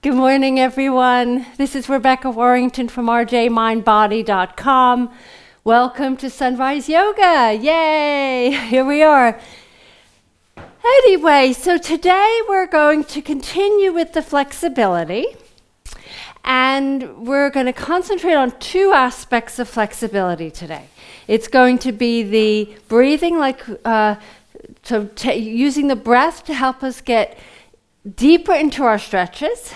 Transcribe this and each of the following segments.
Good morning, everyone. This is Rebecca Warrington from rjmindbody.com. Welcome to Sunrise Yoga. Yay! Here we are. Anyway, so today we're going to continue with the flexibility. And we're going to concentrate on two aspects of flexibility today. It's going to be the breathing, using the breath to help us get deeper into our stretches,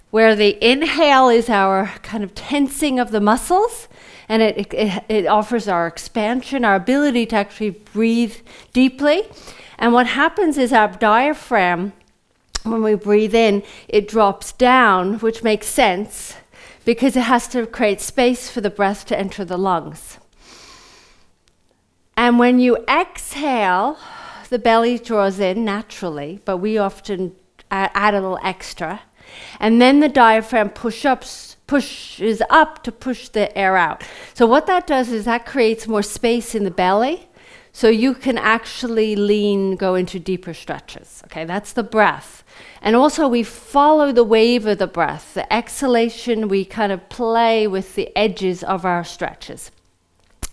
where the inhale is our kind of tensing of the muscles, and it offers our expansion, our ability to actually breathe deeply. And what happens is our diaphragm, when we breathe in, it drops down, which makes sense because it has to create space for the breath to enter the lungs. And when you exhale, the belly draws in naturally, but we often add a little extra. And then the diaphragm pushes up to push the air out. So what that does is that creates more space in the belly, so you can actually go into deeper stretches. Okay, that's the breath. And also we follow the wave of the breath. The exhalation, we kind of play with the edges of our stretches.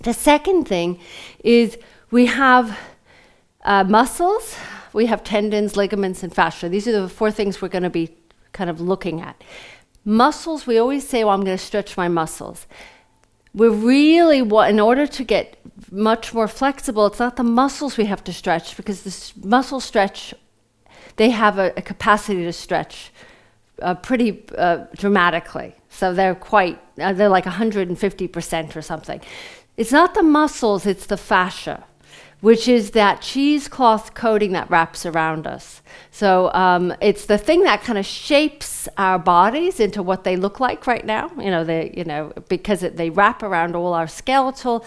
The second thing is we have muscles, we have tendons, ligaments, and fascia. These are the four things we're going to be kind of looking at. Muscles, we always say, well, I'm going to stretch my muscles. We're really, in order to get much more flexible, it's not the muscles we have to stretch, because the muscle stretch, they have a capacity to stretch pretty dramatically. So they're like 150% or something. It's not the muscles, it's the fascia, which is that cheesecloth coating that wraps around us. So it's the thing that kind of shapes our bodies into what they look like right now. Because they wrap around all our skeletons,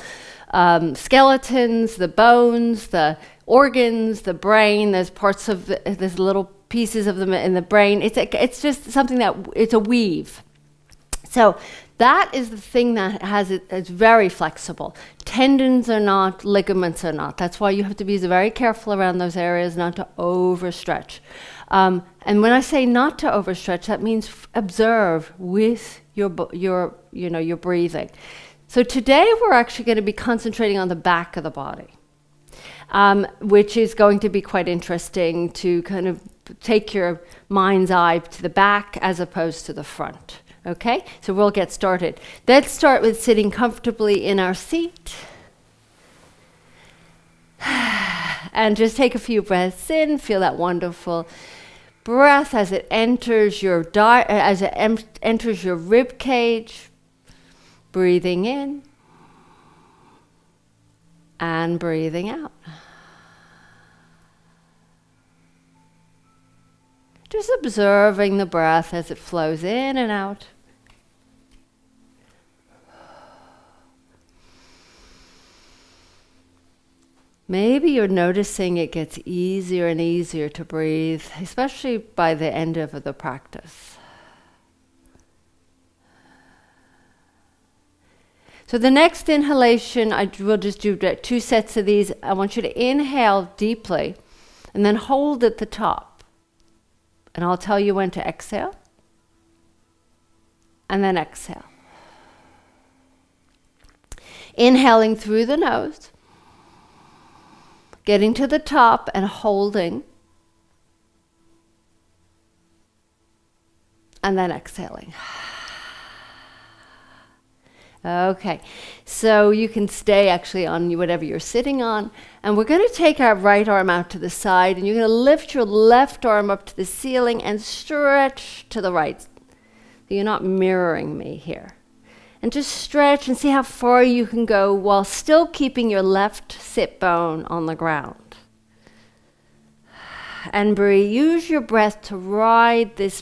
the bones, the organs, the brain. There's little pieces of them in the brain. It's just something it's a weave. So that is the thing that it's very flexible. Tendons are not, ligaments are not. That's why you have to be very careful around those areas not to overstretch. And when I say not to overstretch, that means observe with your breathing. So today we're actually going to be concentrating on the back of the body, which is going to be quite interesting to kind of take your mind's eye to the back as opposed to the front. Okay, so we'll get started. Let's start with sitting comfortably in our seat. And just take a few breaths in. Feel that wonderful breath as it enters your enters your rib cage. Breathing in and breathing out. Just observing the breath as it flows in and out. Maybe you're noticing it gets easier and easier to breathe, especially by the end of the practice. So the next inhalation, we'll just do 2 sets of these. I want you to inhale deeply and then hold at the top. And I'll tell you when to exhale. And then exhale. Inhaling through the nose. Getting to the top and holding. And then exhaling. Okay, so you can stay actually on whatever you're sitting on. And we're going to take our right arm out to the side, and you're going to lift your left arm up to the ceiling and stretch to the right. So you're not mirroring me here. And just stretch and see how far you can go while still keeping your left sit bone on the ground. And breathe. Use your breath to ride this,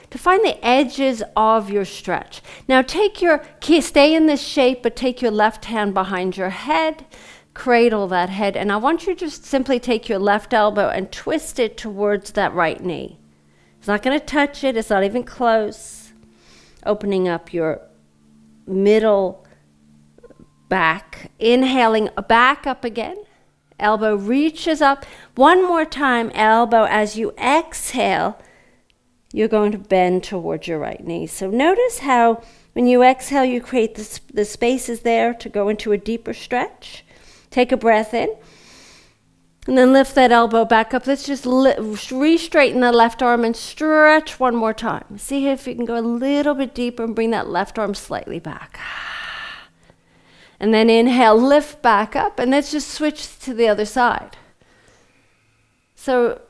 to find the edges of your stretch. Now stay in this shape, but take your left hand behind your head, cradle that head, and I want you to just simply take your left elbow and twist it towards that right knee. It's not going to touch it, it's not even close. Opening up your middle back, inhaling back up again. Elbow reaches up. One more time, elbow as you exhale. you're going to bend towards your right knee. So notice how when you exhale, you create the spaces there to go into a deeper stretch. Take a breath in. And then lift that elbow back up. Let's just re-straighten the left arm and stretch one more time. See if you can go a little bit deeper and bring that left arm slightly back. And then inhale, lift back up, and let's just switch to the other side. So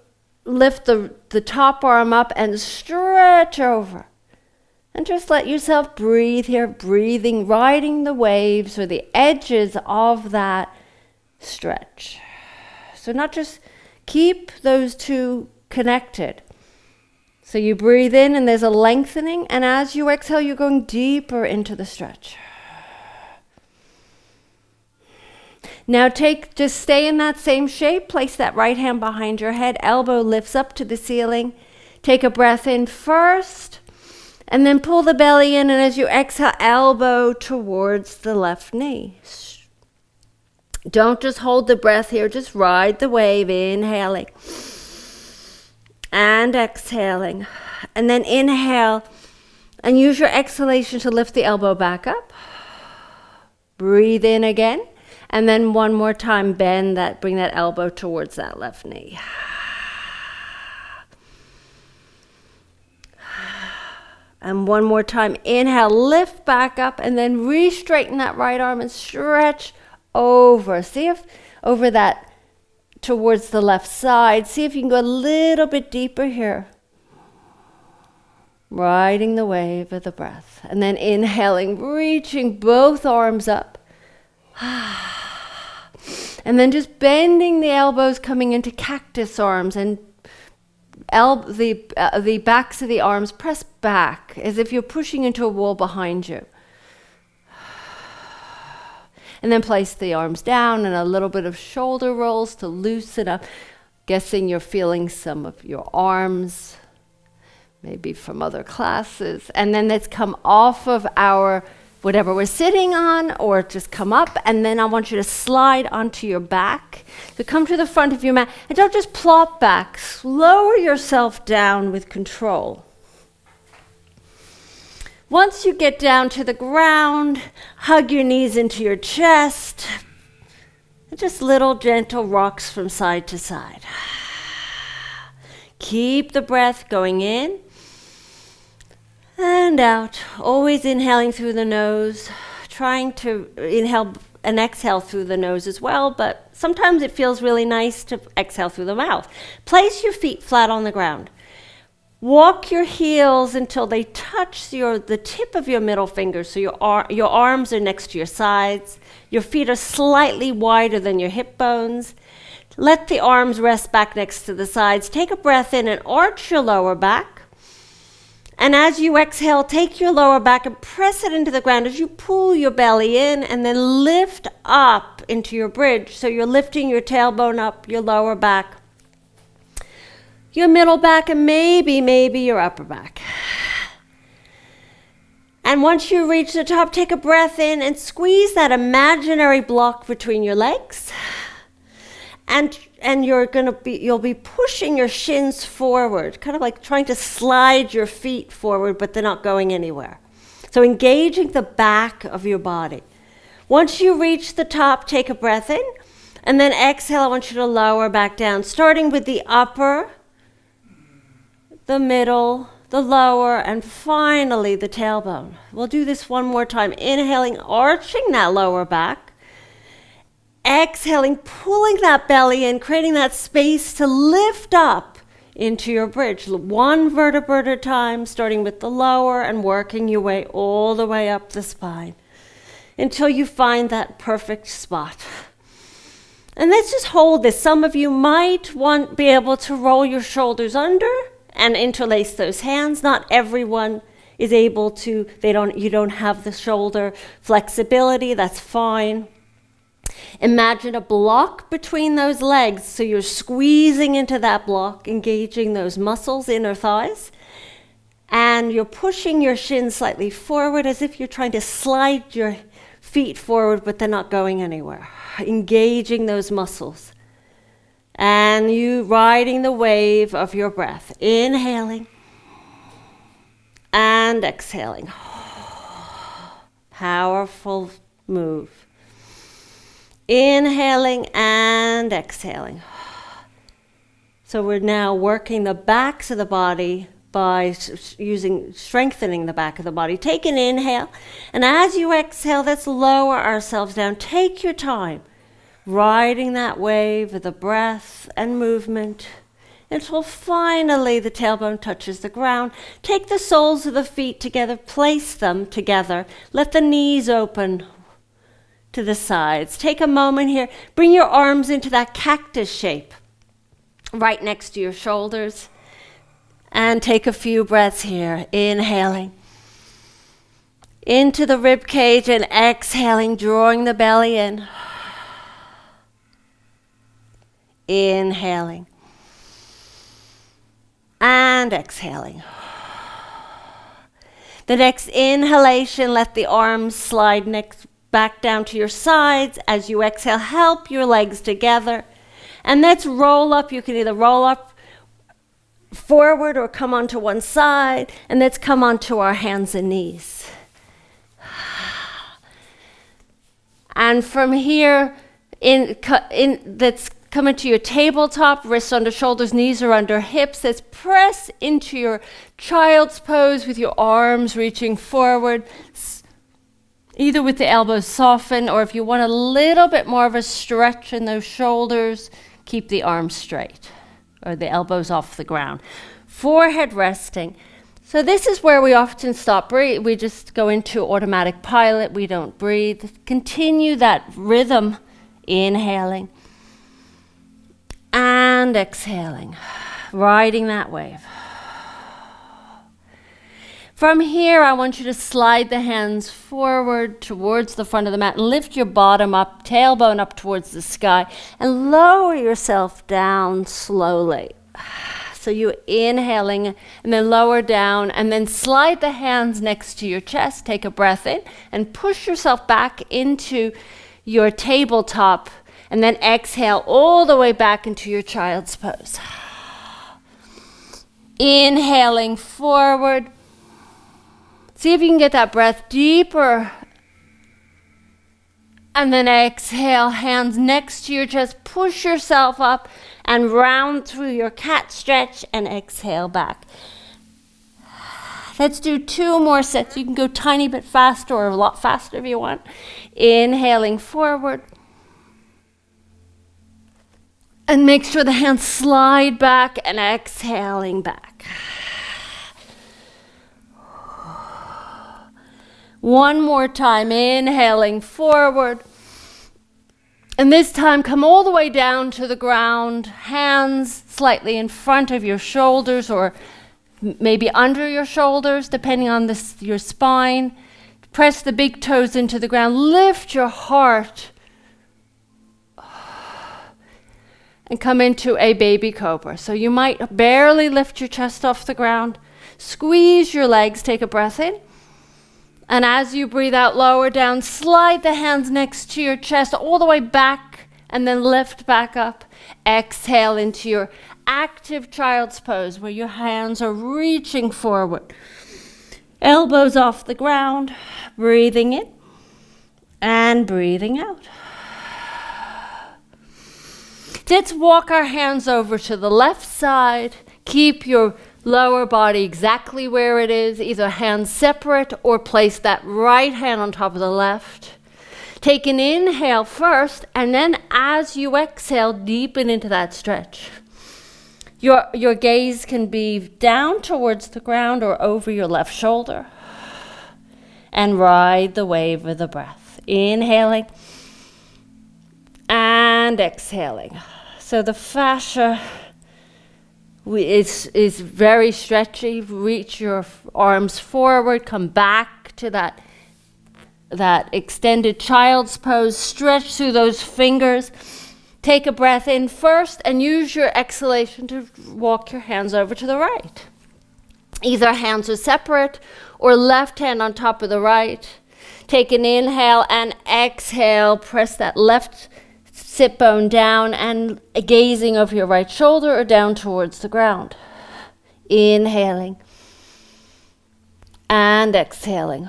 lift the top arm up and stretch over. And just let yourself breathe here, breathing, riding the waves or the edges of that stretch. So not just keep those two connected. So you breathe in and there's a lengthening, and as you exhale, you're going deeper into the stretch. Now just stay in that same shape. Place that right hand behind your head. Elbow lifts up to the ceiling. Take a breath in first, and then pull the belly in, and as you exhale, elbow towards the left knee. Don't just hold the breath here, just ride the wave, inhaling and exhaling. And then inhale and use your exhalation to lift the elbow back up. Breathe in again. And then one more time, bring that elbow towards that left knee. And one more time, inhale, lift back up, and then re-straighten that right arm and stretch over. See if over that towards the left side. See if you can go a little bit deeper here. Riding the wave of the breath. And then inhaling, reaching both arms up. And then just bending the elbows, coming into cactus arms, and the backs of the arms press back as if you're pushing into a wall behind you. And then place the arms down and a little bit of shoulder rolls to loosen up. Guessing you're feeling some of your arms, maybe from other classes. And then let's come off of our whatever we're sitting on, or just come up, and then I want you to slide onto your back. So come to the front of your mat, and don't just plop back. Lower yourself down with control. Once you get down to the ground, hug your knees into your chest. Just little gentle rocks from side to side. Keep the breath going in and out. Always inhaling through the nose, trying to inhale and exhale through the nose as well, but sometimes it feels really nice to exhale through the mouth. Place your feet flat on the ground. Walk your heels until they touch the tip of your middle finger, so your arms are next to your sides. Your feet are slightly wider than your hip bones. Let the arms rest back next to the sides. Take a breath in and arch your lower back. And as you exhale, take your lower back and press it into the ground as you pull your belly in, and then lift up into your bridge. So you're lifting your tailbone up, your lower back, your middle back, and maybe your upper back. And once you reach the top, take a breath in and squeeze that imaginary block between your legs. And you'll be pushing your shins forward, kind of like trying to slide your feet forward, but they're not going anywhere. So engaging the back of your body. Once you reach the top, take a breath in, and then exhale. I want you to lower back down, starting with the upper, the middle, the lower, and finally the tailbone. We'll do this one more time. Inhaling, arching that lower back. Exhaling, pulling that belly in, creating that space to lift up into your bridge. One vertebra at a time, starting with the lower and working your way all the way up the spine until you find that perfect spot. And let's just hold this. Some of you might be able to roll your shoulders under and interlace those hands. Not everyone is able to. You don't have the shoulder flexibility. That's fine. Imagine a block between those legs, so you're squeezing into that block, engaging those muscles, inner thighs, and you're pushing your shins slightly forward as if you're trying to slide your feet forward, but they're not going anywhere. Engaging those muscles. And you riding the wave of your breath. Inhaling and exhaling. Powerful move. Inhaling and exhaling. So we're now working the backs of the body by strengthening the back of the body. Take an inhale, and as you exhale, let's lower ourselves down. Take your time, riding that wave of the breath and movement until finally the tailbone touches the ground. Take the soles of the feet together, place them together. Let the knees open to the sides. Take a moment here. Bring your arms into that cactus shape right next to your shoulders. And take a few breaths here. Inhaling into the rib cage and exhaling, drawing the belly in. Inhaling and exhaling. The next inhalation, let the arms slide back down to your sides. As you exhale, help your legs together. And let's roll up. You can either roll up forward or come onto one side. And let's come onto our hands and knees. And from here, let's come into your tabletop, wrists under shoulders, knees are under hips. Let's press into your child's pose with your arms reaching forward, either with the elbows softened, or if you want a little bit more of a stretch in those shoulders, keep the arms straight or the elbows off the ground. Forehead resting. So this is where we often stop breathe. We just go into automatic pilot. We don't breathe. Continue that rhythm, inhaling and exhaling, riding that wave. From here, I want you to slide the hands forward towards the front of the mat and lift your bottom up, tailbone up towards the sky, and lower yourself down slowly. So you're inhaling and then lower down and then slide the hands next to your chest. Take a breath in and push yourself back into your tabletop and then exhale all the way back into your child's pose. Inhaling forward. See if you can get that breath deeper. And then exhale, hands next to your chest. Push yourself up and round through your cat stretch and exhale back. Let's do 2 more sets. You can go a tiny bit faster or a lot faster if you want. Inhaling forward. And make sure the hands slide back and exhaling back. One more time, inhaling forward. And this time, come all the way down to the ground, hands slightly in front of your shoulders or maybe under your shoulders, depending on your spine. Press the big toes into the ground. Lift your heart. And come into a baby cobra. So you might barely lift your chest off the ground. Squeeze your legs, take a breath in. And as you breathe out, lower down, slide the hands next to your chest all the way back and then lift back up. Exhale into your active child's pose where your hands are reaching forward. Elbows off the ground, breathing in and breathing out. Let's walk our hands over to the left side. Keep your lower body exactly where it is, either hands separate or place that right hand on top of the left. Take an inhale first, and then as you exhale, deepen into that stretch. Your gaze can be down towards the ground or over your left shoulder. And ride the wave of the breath. Inhaling and exhaling. So the fascia is very stretchy. Reach your arms forward. Come back to that extended child's pose. Stretch through those fingers. Take a breath in first and use your exhalation to walk your hands over to the right. Either hands are separate or left hand on top of the right. Take an inhale and exhale. Press that left sit bone down and gazing over your right shoulder or down towards the ground. Inhaling And exhaling.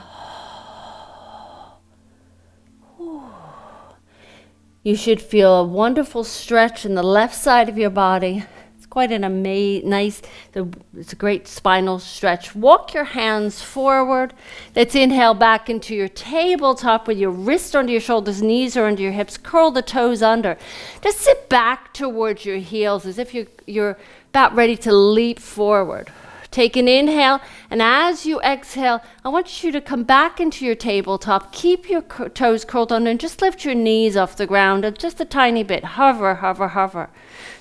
You should feel a wonderful stretch in the left side of your body. It's quite an nice, it's a great spinal stretch. Walk your hands forward. Let's inhale back into your tabletop with your wrist under your shoulders, knees are under your hips. Curl the toes under. Just sit back towards your heels as if you're about ready to leap forward. Take an inhale, and as you exhale, I want you to come back into your tabletop. Keep your toes curled under and just lift your knees off the ground just a tiny bit. Hover, hover, hover.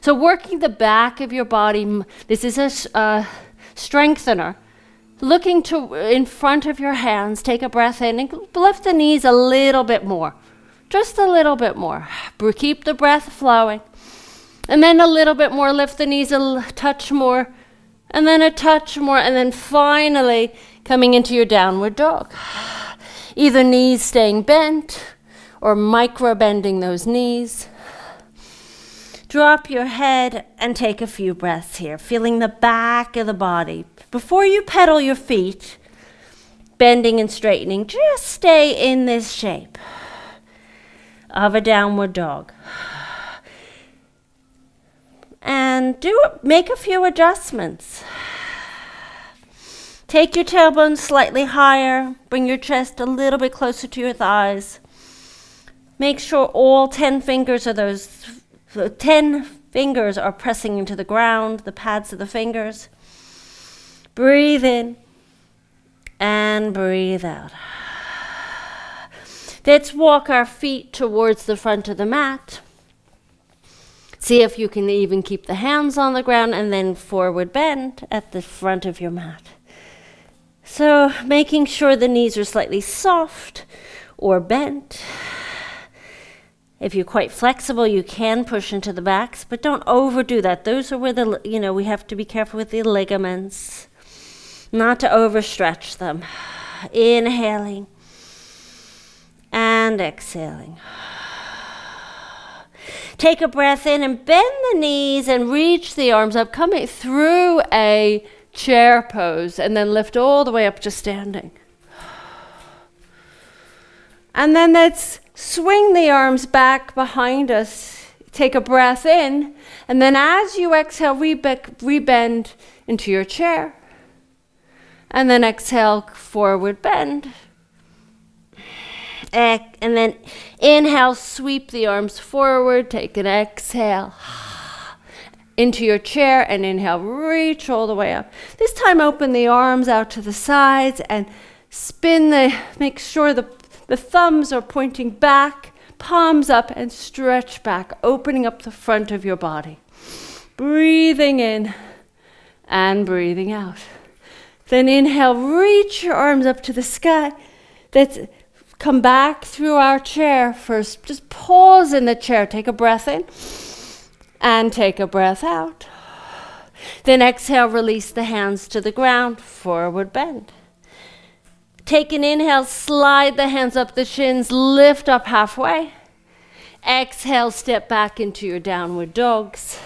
So working the back of your body, this is a strengthener. Looking to in front of your hands, take a breath in and lift the knees a little bit more. Just a little bit more. Keep the breath flowing. And then a little bit more, lift the knees a touch more. And then a touch more, and then finally coming into your downward dog. Either knees staying bent or micro bending those knees. Drop your head and take a few breaths here, feeling the back of the body. Before you pedal your feet, bending and straightening, just stay in this shape of a downward dog. And make a few adjustments. Take your tailbone slightly higher. Bring your chest a little bit closer to your thighs. Make sure all 10 fingers are pressing into the ground, the pads of the fingers. Breathe in and breathe out. Let's walk our feet towards the front of the mat. See if you can even keep the hands on the ground, and then forward bend at the front of your mat. So making sure the knees are slightly soft or bent. If you're quite flexible, you can push into the backs, but don't overdo that. Those are where we have to be careful with the ligaments, not to overstretch them. Inhaling and exhaling. Take a breath in and bend the knees and reach the arms up, coming through a chair pose, and then lift all the way up to standing. And then let's swing the arms back behind us. Take a breath in, and then as you exhale, rebend into your chair. And then exhale, forward bend. And then inhale, sweep the arms forward, take an exhale into your chair, and inhale, reach all the way up. This time open the arms out to the sides and make sure the thumbs are pointing back, palms up, and stretch back, opening up the front of your body. Breathing in and breathing out. Then inhale, reach your arms up to the sky. Come back through our chair first. Just pause in the chair. Take a breath in and take a breath out. Then exhale, release the hands to the ground, forward bend. Take an inhale, slide the hands up the shins, lift up halfway. Exhale, step back into your downward dogs.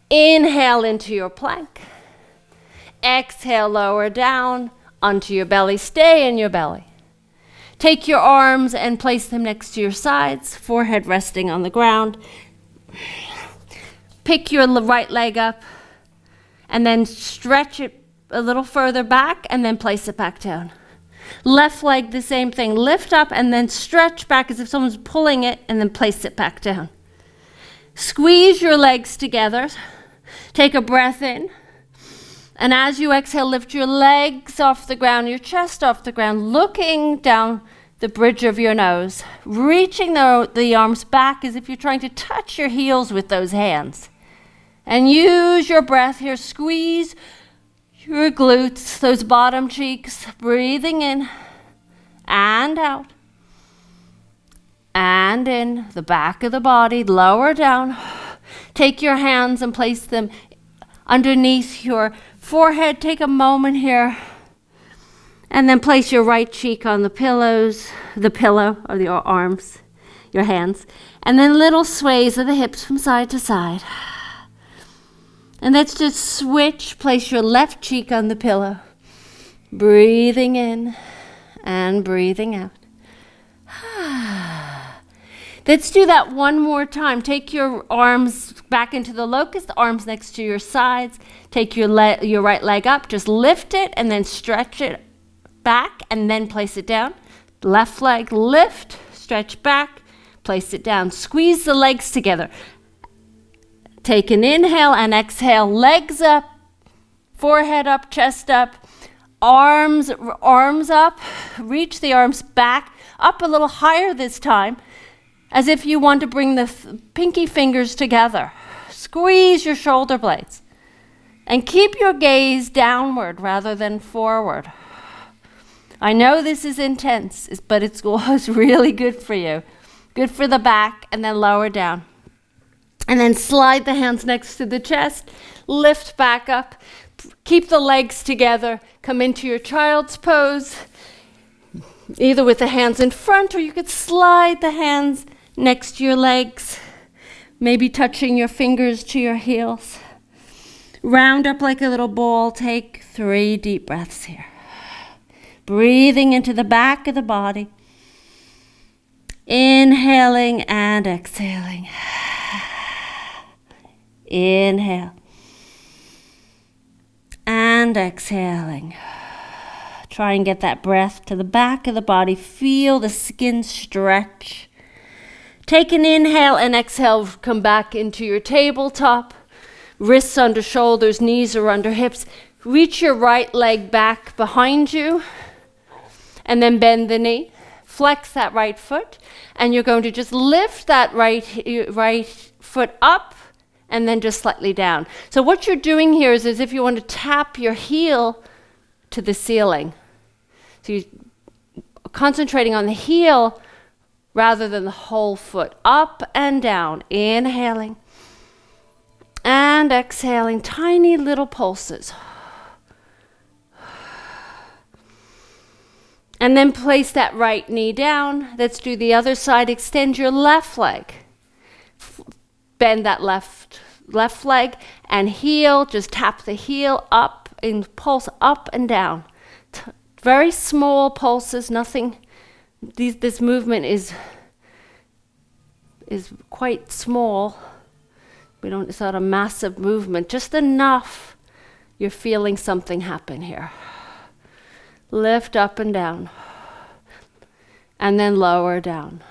Inhale into your plank. Exhale, lower down onto your belly. Stay in your belly. Take your arms and place them next to your sides, forehead resting on the ground. Pick your right leg up and then stretch it a little further back and then place it back down. Left leg, the same thing. Lift up and then stretch back as if someone's pulling it and then place it back down. Squeeze your legs together. Take a breath in. And as you exhale, lift your legs off the ground, your chest off the ground, looking down the bridge of your nose, reaching the arms back as if you're trying to touch your heels with those hands. And use your breath here. Squeeze your glutes, those bottom cheeks, breathing in and out. And in the back of the body, lower down. Take your hands and place them underneath your forehead. Take a moment here and then place your right cheek on the pillow of your arms, your hands, and then little sways of the hips from side to side. And let's just switch. Place your left cheek on the pillow Breathing in and breathing out. Let's do that one more time. Take your arms back into the locust, arms next to your sides. Take your right leg up, just lift it and then stretch it back and then place it down. Left leg, lift, stretch back, place it down. Squeeze the legs together. Take an inhale and exhale, legs up, forehead up, chest up, arms up, reach the arms back, up a little higher this time, as if you want to bring the pinky fingers together. Squeeze your shoulder blades and keep your gaze downward rather than forward. I know this is intense, but it's really good for you. Good for the back, and then lower down. And then slide the hands next to the chest, lift back up, keep the legs together, come into your child's pose, either with the hands in front, or you could slide the hands next to your legs, maybe touching your fingers to your heels. Round up like a little ball. Take 3 deep breaths here. Breathing into the back of the body. Inhaling and exhaling. Inhale. And exhaling. Try and get that breath to the back of the body. Feel the skin stretch. Take an inhale and exhale. Come back into your tabletop. Wrists under shoulders, knees are under hips. Reach your right leg back behind you. And then bend the knee. Flex that right foot. And you're going to just lift that right foot up and then just slightly down. So what you're doing here is as if you want to tap your heel to the ceiling. So you're concentrating on the heel rather than the whole foot. Up and down. Inhaling and exhaling. Tiny little pulses. And then place that right knee down. Let's do the other side. Extend your left leg. Bend that left leg and heel. Just tap the heel up and pulse up and down. Very small pulses. Nothing. This movement is quite small. It's not a massive movement. Just enough. You're feeling something happen here. Lift up and down. And then lower down.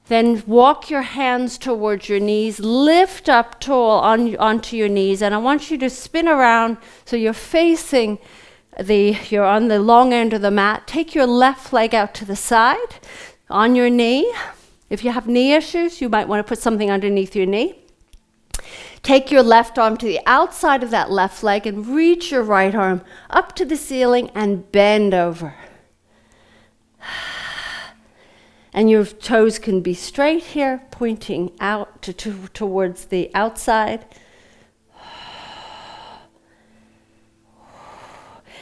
Then walk your hands towards your knees. Lift up tall onto your knees. And I want you to spin around so you're facing you're on the long end of the mat. Take your left leg out to the side on your knee. If you have knee issues, you might want to put something underneath your knee. Take your left arm to the outside of that left leg and reach your right arm up to the ceiling and bend over. And your toes can be straight here, pointing out towards the outside.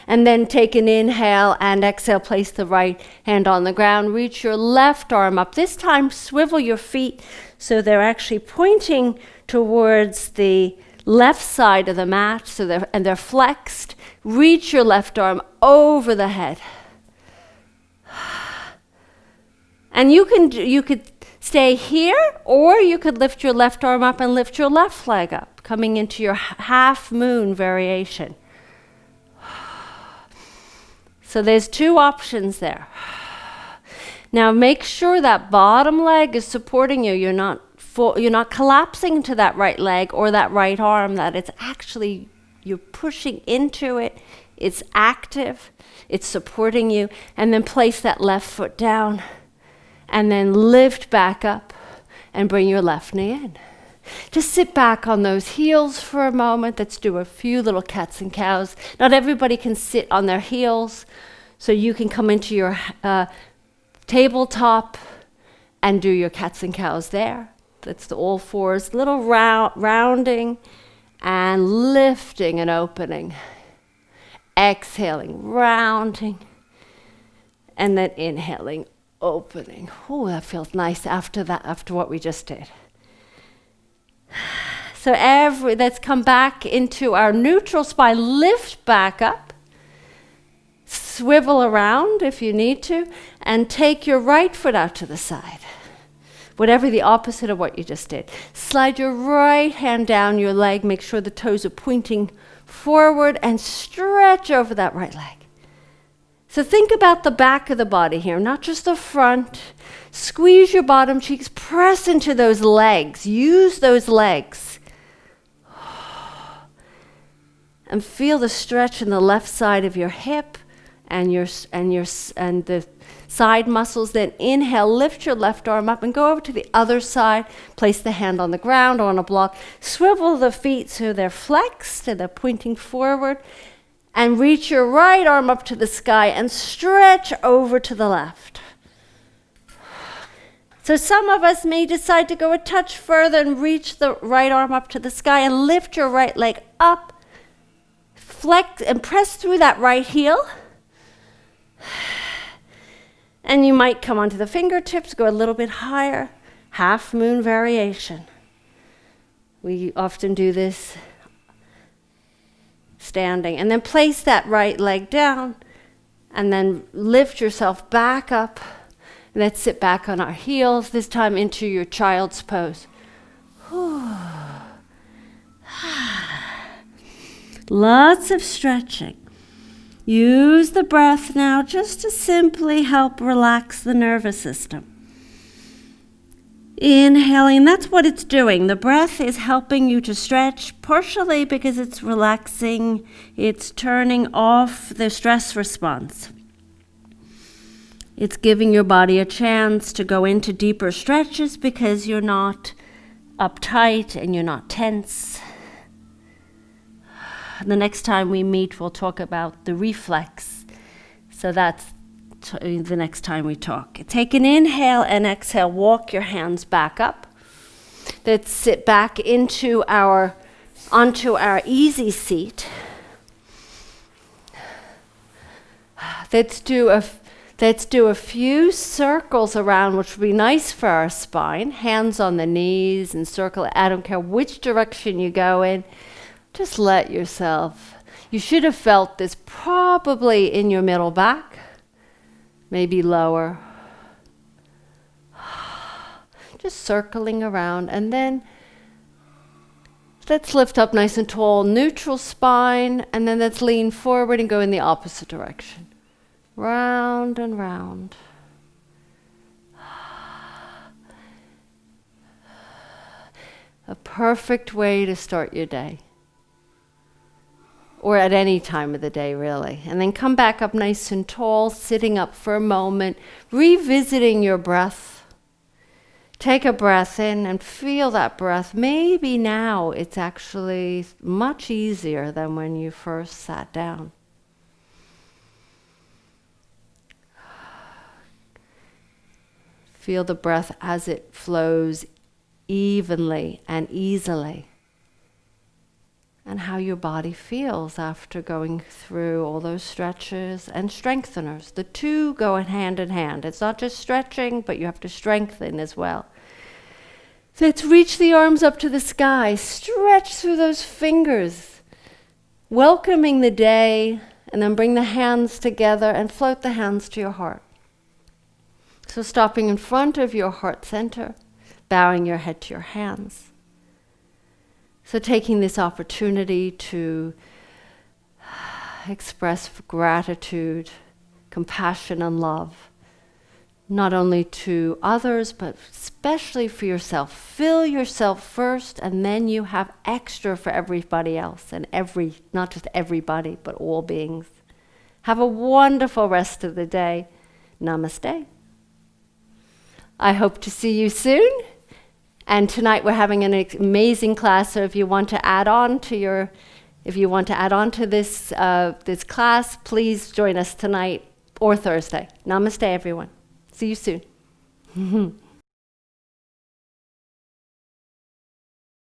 And then take an inhale and exhale. Place the right hand on the ground. Reach your left arm up. This time, swivel your feet so they're actually pointing towards the left side of the mat. So they're flexed. Reach your left arm over the head. And you could stay here, or you could lift your left arm up and lift your left leg up, coming into your half moon variation. So there's 2 options there. Now make sure that bottom leg is supporting you. You're not collapsing to that right leg or that right arm, that it's actually, you're pushing into it. It's active. It's supporting you. And then place that left foot down. And then lift back up and bring your left knee in. Just sit back on those heels for a moment. Let's do a few little cats and cows. Not everybody can sit on their heels, so you can come into your tabletop and do your cats and cows there. That's the all fours, little rounding and lifting and opening. Exhaling, rounding, and then inhaling, opening. Oh, that feels nice after what we just did. So let's come back into our neutral spine. Lift back up. swivel around if you need to, and take your right foot out to the side. Whatever the opposite of what you just did. Slide your right hand down your leg, make sure the toes are pointing forward, and stretch over that right leg. So think about the back of the body here, not just the front. Squeeze your bottom cheeks, press into those legs, use those legs. And feel the stretch in the left side of your hip and the side muscles. Then inhale, lift your left arm up and go over to the other side. Place the hand on the ground or on a block. Swivel the feet so they're flexed and they're pointing forward. And reach your right arm up to the sky and stretch over to the left. So some of us may decide to go a touch further and reach the right arm up to the sky and lift your right leg up. Flex and press through that right heel. And you might come onto the fingertips, go a little bit higher. Half moon variation. We often do this standing. And then place that right leg down and then lift yourself back up. And let's sit back on our heels, this time into your child's pose. Lots of stretching. Use the breath now just to simply help relax the nervous system. Inhaling, that's what it's doing. The breath is helping you to stretch, partially because it's relaxing, it's turning off the stress response. It's giving your body a chance to go into deeper stretches because you're not uptight and you're not tense. The next time we meet, we'll talk about the reflex. So that's the next time we talk. Take an inhale and exhale. Walk your hands back up. Let's sit back onto our easy seat. Let's do a few circles around, which would be nice for our spine. Hands on the knees and circle. I don't care which direction you go in. Just let yourself. You should have felt this probably in your middle back, maybe lower. Just circling around. And then let's lift up nice and tall, neutral spine, and then let's lean forward and go in the opposite direction. Round and round. A perfect way to start your day. Or at any time of the day, really. And then come back up nice and tall, sitting up for a moment, revisiting your breath. Take a breath in and feel that breath. Maybe now it's actually much easier than when you first sat down. Feel the breath as it flows evenly and easily. And how your body feels after going through all those stretches and strengtheners. The two go hand in hand. It's not just stretching, but you have to strengthen as well. So let's reach the arms up to the sky. Stretch through those fingers, welcoming the day, and then bring the hands together and float the hands to your heart. So stopping in front of your heart center, bowing your head to your hands. So taking this opportunity to express gratitude, compassion, and love, not only to others, but especially for yourself. Fill yourself first, and then you have extra for everybody else, and not just everybody, but all beings. Have a wonderful rest of the day. Namaste. I hope to see you soon. And tonight we're having an amazing class. So if you want to add on to this this class, please join us tonight or Thursday. Namaste, everyone. See you soon.